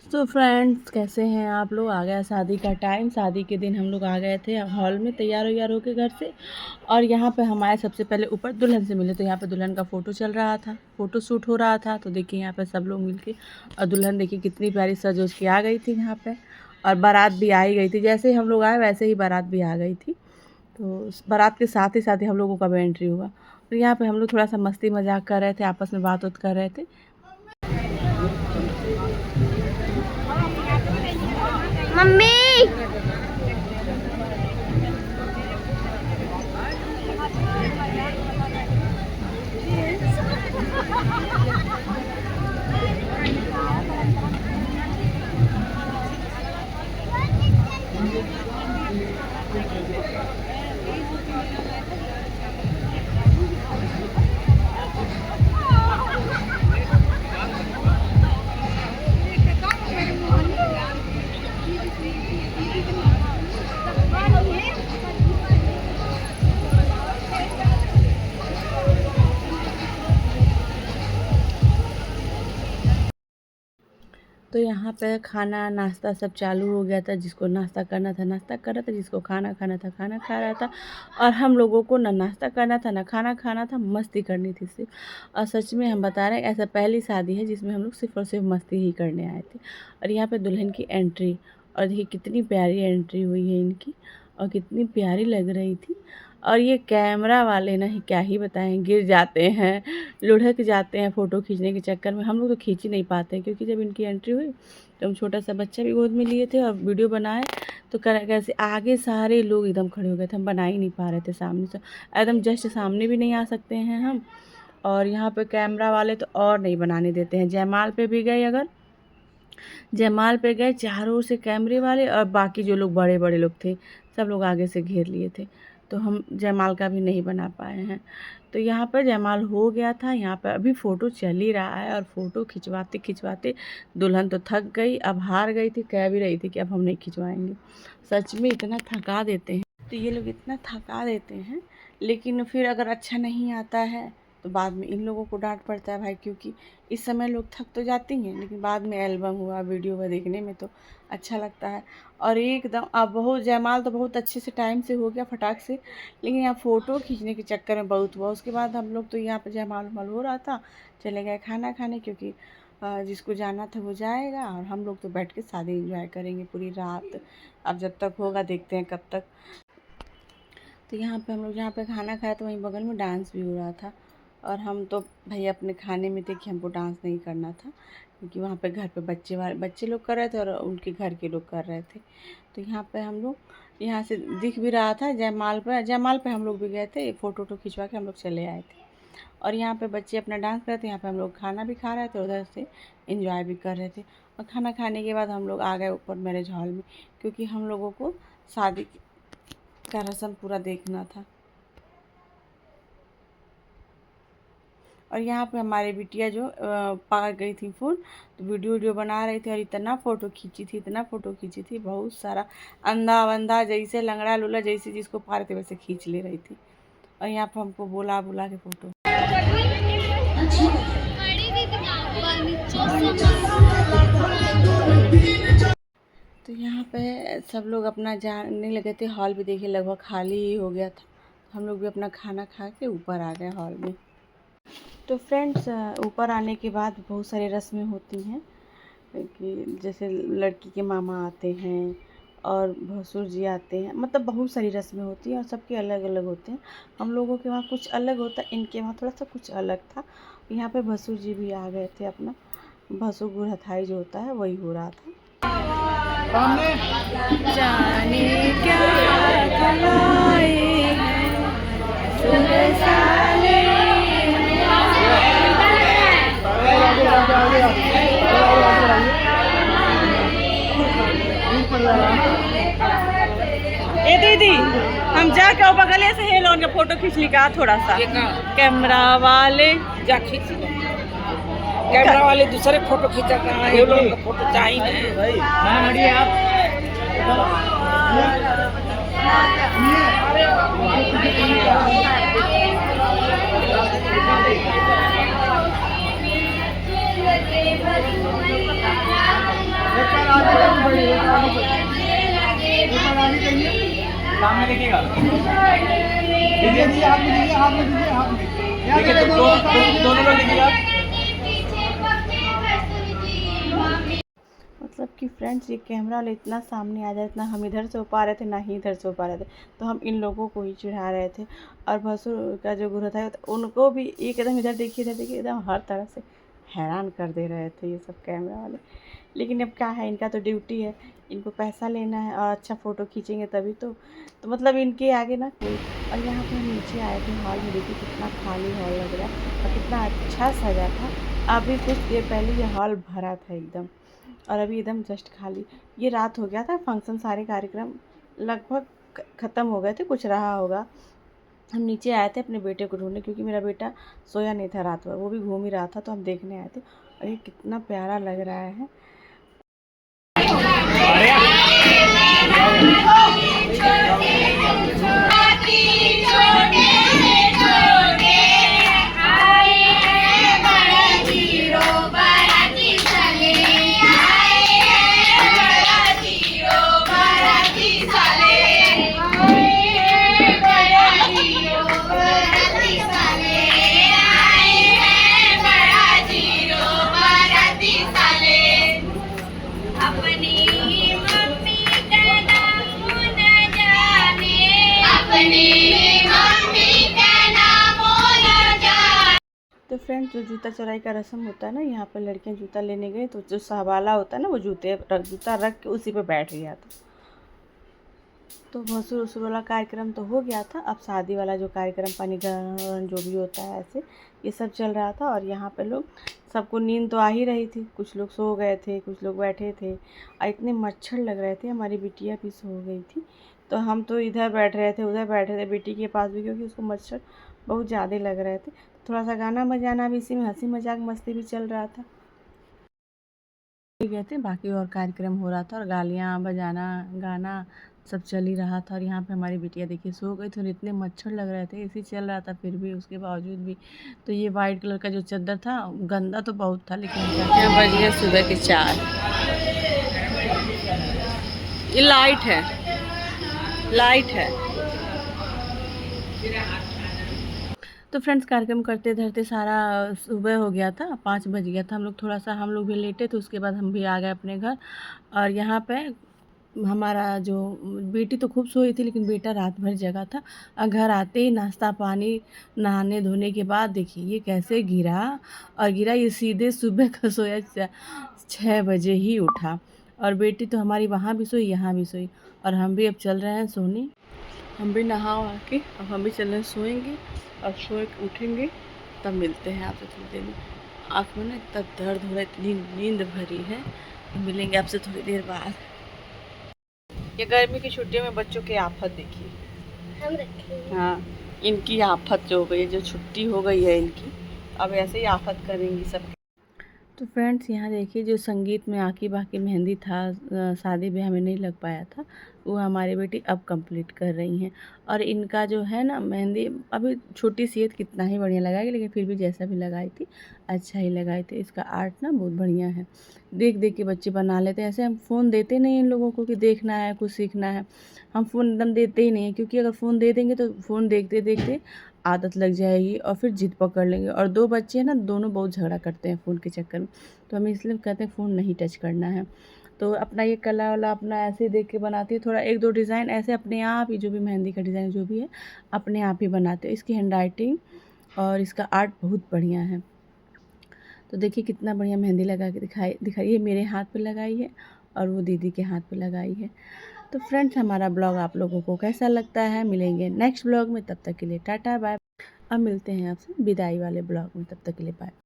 तो फ्रेंड्स, कैसे हैं आप लोग। आ गया शादी का टाइम। शादी के दिन हम लोग आ गए थे हॉल में तैयार वैयार होके घर से। और यहाँ पे हम आए सबसे पहले ऊपर दुल्हन से मिले। तो यहाँ पे दुल्हन का फ़ोटो चल रहा था, फ़ोटो शूट हो रहा था। तो देखिए यहाँ पे सब लोग मिलके, और दुल्हन देखिए कितनी प्यारी सज उज के आ गई थी यहाँ पे। और बारात भी आ ही गई थी। जैसे ही हम लोग आए वैसे ही बारात भी आ गई थी। तो बारात के साथ ही हम लोगों का भी एंट्री हुआ। और यहाँ पे हम लोग थोड़ा सा मस्ती मजाक कर रहे थे, आपस में बात उत कर रहे थे। मम्मी तो यहाँ पे खाना नाश्ता सब चालू हो गया था। जिसको नाश्ता करना था नाश्ता कर रहा था, जिसको खाना खाना था खाना खा रहा था। और हम लोगों को ना नाश्ता करना था ना खाना खाना था, मस्ती करनी थी सिर्फ। और सच में हम बता रहे हैं, ऐसा पहली शादी है जिसमें हम लोग सिर्फ और सिर्फ मस्ती ही करने आए थे। और यहाँ पे दुल्हन की एंट्री, और देखिए कितनी प्यारी एंट्री हुई है इनकी, और कितनी प्यारी लग रही थी। और ये कैमरा वाले ना क्या ही बताएं, गिर जाते हैं, लुढ़क जाते हैं फ़ोटो खींचने के चक्कर में। हम लोग तो खींच ही नहीं पाते, क्योंकि जब इनकी एंट्री हुई तो हम छोटा सा बच्चा भी गोद में लिए थे और वीडियो बनाए। तो कैसे आगे सारे लोग एकदम खड़े हो गए थे, हम बना ही नहीं पा रहे थे सामने से। एकदम जस्ट सामने भी नहीं आ सकते हैं हम। और यहाँ पे कैमरा वाले तो और नहीं बनाने देते हैं। जयमाल पे भी गए, अगर जयमाल पे गए चारों ओर से कैमरे वाले, और बाकी जो लोग बड़े बड़े लोग थे सब लोग आगे से घेर लिए थे। तो हम जयमाल का भी नहीं बना पाए हैं। तो यहाँ पर जयमाल हो गया था। यहाँ पर अभी फ़ोटो चल ही रहा है, और फ़ोटो खिंचवाते खिंचवाते दुल्हन तो थक गई, अब हार गई थी, कह भी रही थी कि अब हम नहीं खिंचवाएंगे। सच में इतना थका देते हैं, तो ये लोग इतना थका देते हैं। लेकिन फिर अगर अच्छा नहीं आता है तो बाद में इन लोगों को डांट पड़ता है भाई, क्योंकि इस समय लोग थक तो जाती हैं, लेकिन बाद में एल्बम हुआ वीडियो हुआ देखने में तो अच्छा लगता है। और एकदम अब बहुत जयमाल तो बहुत अच्छे से टाइम से हो गया फटाक से, लेकिन यहाँ फ़ोटो खींचने के चक्कर में बहुत हुआ। उसके बाद हम लोग तो यहाँ पर जयमाल उमाल हो रहा था, चले गए खाना खाने, क्योंकि जिसको जाना था वो जाएगा, और हम लोग तो बैठ के शादी इंजॉय करेंगे पूरी रात। अब जब तक होगा देखते हैं कब तक। तो यहाँ पे हम लोग जहाँ पे खाना खाया तो वहीं बगल में डांस भी हो रहा था। और हम तो भाई अपने खाने में थे कि हमको डांस नहीं करना था, क्योंकि वहाँ पे घर पे बच्चे लोग कर रहे थे और उनके घर के लोग कर रहे थे। तो यहाँ पे हम लोग यहाँ से दिख भी रहा था जयमाल पे हम लोग भी गए थे, फ़ोटो वोटो खिंचवा के हम लोग चले आए थे। और यहाँ पे बच्चे अपना डांस कर रहे थे, यहाँ पे हम लोग खाना भी खा रहे थे, उधर से एंजॉय भी कर रहे थे। और खाना खाने के बाद हम लोग आ गए ऊपर मैरिज हॉल में, क्योंकि हम लोगों को शादी का रस्म पूरा देखना था। और यहाँ पे हमारी बिटिया जो पा गई थी फ़ोन, तो वीडियो बना रही थी, और इतना फ़ोटो खींची थी बहुत सारा। अंधा वंधा जैसे, लंगड़ा लूला जैसे जिसको पा रहे थे वैसे खींच ले रही थी। और यहाँ पे हमको बुला बुला के फ़ोटो। तो यहाँ पे सब लोग अपना जाने लगे थे। हॉल भी देखिए लगभग खाली ही हो गया था। हम लोग भी अपना खाना खा के ऊपर आ गए हॉल में। तो फ्रेंड्स, ऊपर आने के बाद बहुत सारी रस्में होती हैं, कि जैसे लड़की के मामा आते हैं और भसुर जी आते हैं, मतलब बहुत सारी रस्में होती हैं और सबके अलग अलग होते हैं। हम लोगों के वहाँ कुछ अलग होता है, इनके वहाँ थोड़ा सा कुछ अलग था। यहाँ पे भसुर जी भी आ गए थे, अपना भसुर गुरहथाई जो होता है वही हो रहा था। जाने क्या ए दीदी, हम जाके बगले से हेलो उनका फोटो खींच ली का थोड़ा सा। कैमरा वाले जा खींच लो। कैमरा वाले दूसरे फोटो खींचा कहाँ है, लोगों का फोटो चाहिए भाई। हाँ हटिए आप। सामने देखिएगा, देखिए दोनों लोग देखिएगा। मतलब कि फ्रेंड्स ये कैमरा वाले इतना सामने आ जाए, इतना हम इधर से हो पा रहे थे ना ही इधर से हो पा रहे थे, तो हम इन लोगों को ही चिढ़ा रहे थे। और भसुर का जो गुरु था उनको भी एकदम इधर देखिए एकदम हर तरह से हैरान कर दे रहे थे ये सब कैमरा वाले। लेकिन अब क्या है, इनका तो ड्यूटी है, इनको पैसा लेना है और अच्छा फ़ोटो खींचेंगे तभी तो मतलब इनके आगे ना कोई। और यहाँ पे हम नीचे आए थे हॉल में, देखिए कितना खाली हॉल लग रहा है और कितना अच्छा सजा था। अभी कुछ देर पहले ये हॉल भरा था एकदम, और अभी एकदम जस्ट खाली। ये रात हो गया था, फंक्शन सारे कार्यक्रम लगभग ख़त्म हो गए थे, कुछ रहा होगा। हम नीचे आए थे अपने बेटे को ढूंढने, क्योंकि मेरा बेटा सोया नहीं था रात भर, वो भी घूम ही रहा था, तो हम देखने आए थे। और ये कितना प्यारा लग रहा है। तो फ्रेंड्स, जो जूता चोराई का रस्म होता है ना, यहाँ पर लड़कियाँ जूता लेने गए तो जो सहवाला होता है ना, वो जूता रख के उसी पे बैठ गया था। तो भसुर वसुर वाला कार्यक्रम तो हो गया था। अब शादी वाला जो कार्यक्रम, पानी ग्रहण जो भी होता है ऐसे, ये सब चल रहा था। और यहाँ पे लोग सबको नींद तो आ ही रही थी, कुछ लोग सो गए थे, कुछ लोग बैठे थे। और इतने मच्छर लग रहे थे, हमारी बिटिया भी सो गई थी, तो हम तो इधर बैठ रहे थे, उधर बैठे थे बेटी के पास भी, क्योंकि उसको मच्छर बहुत ज़्यादा लग रहे थे। थोड़ा सा गाना बजाना भी इसी में, हंसी मजाक मस्ती भी चल रहा था। गए थे, बाकी और कार्यक्रम हो रहा था और गालियाँ बजाना गाना सब चल ही रहा था। और यहाँ पे हमारी बिटिया देखिए सो गई थी, और इतने मच्छर लग रहे थे, एसी चल रहा था फिर भी, उसके बावजूद भी। तो ये वाइट कलर का जो चादर था गंदा तो बहुत था, लेकिन क्या बज गया सुबह के 4। ये लाइट है, लाइट है। तो फ्रेंड्स, कार्यक्रम करते धरते सारा सुबह हो गया था, 5 बज गया था। हम लोग भी लेटे थे, उसके बाद हम भी आ गए अपने घर। और यहाँ पे हमारा जो बेटी तो खूब सोई थी, लेकिन बेटा रात भर जगा था। और घर आते ही नाश्ता पानी, नहाने धोने के बाद देखिए ये कैसे गिरा। और गिरा ये सीधे सुबह का सोया 6 बजे ही उठा। और बेटी तो हमारी वहाँ भी सोई, यहाँ भी सोई। और हम भी अब चल रहे हैं सोने। हम भी नहा वहा के अब हम भी चल रहे हैं सोएंगे, और सो के उठेंगे तब मिलते हैं आपसे थोड़ी देर में। आँख में ना इतना दर्द हो रहा है, इतनी नींद भरी है। मिलेंगे आपसे थोड़ी देर बाद। ये गर्मी की छुट्टियों में बच्चों की आफत देखिए। हाँ, इनकी आफत जो हो गई है, जो छुट्टी हो गई है इनकी, अब ऐसे ही आफत करेंगी सब। तो फ्रेंड्स, यहाँ देखिए जो संगीत में आकी बाकी मेहंदी था, शादी ब्याह में नहीं लग पाया था, वो हमारी बेटी अब कंप्लीट कर रही हैं। और इनका जो है ना मेहंदी, अभी छोटी सी है, कितना ही बढ़िया लगाएगी, लेकिन फिर भी जैसा भी लगाई थी अच्छा ही लगाई थी। इसका आर्ट ना बहुत बढ़िया है, देख देख के बच्चे बना लेते हैं। ऐसे हम फ़ोन देते नहीं इन लोगों को कि देखना है कुछ सीखना है, हम फ़ोन एकदम देते ही नहीं हैं, क्योंकि अगर फ़ोन दे देंगे तो फ़ोन देखते देखते आदत लग जाएगी और फिर जिद पकड़ लेंगे। और 2 बच्चे हैं ना, दोनों बहुत झगड़ा करते हैं फ़ोन के चक्कर में, तो हमें इसलिए कहते हैं फ़ोन नहीं टच करना है। तो अपना ये कला वाला अपना ऐसे ही देख के बनाती है, थोड़ा 1-2 डिज़ाइन ऐसे अपने आप ही, जो भी मेहंदी का डिज़ाइन जो भी है अपने आप ही बनाते हैं। इसकी हैंडराइटिंग और इसका आर्ट बहुत बढ़िया है। तो देखिए कितना बढ़िया मेहंदी लगा के दिखाई है, मेरे हाथ पे लगाई है और वो दीदी के हाथ पे लगाई है। तो फ्रेंड्स, हमारा ब्लॉग आप लोगों को कैसा लगता है, मिलेंगे नेक्स्ट ब्लॉग में, तब तक के लिए टाटा बाय। अब मिलते हैं आपसे विदाई वाले ब्लॉग में, तब तक के लिए बाय।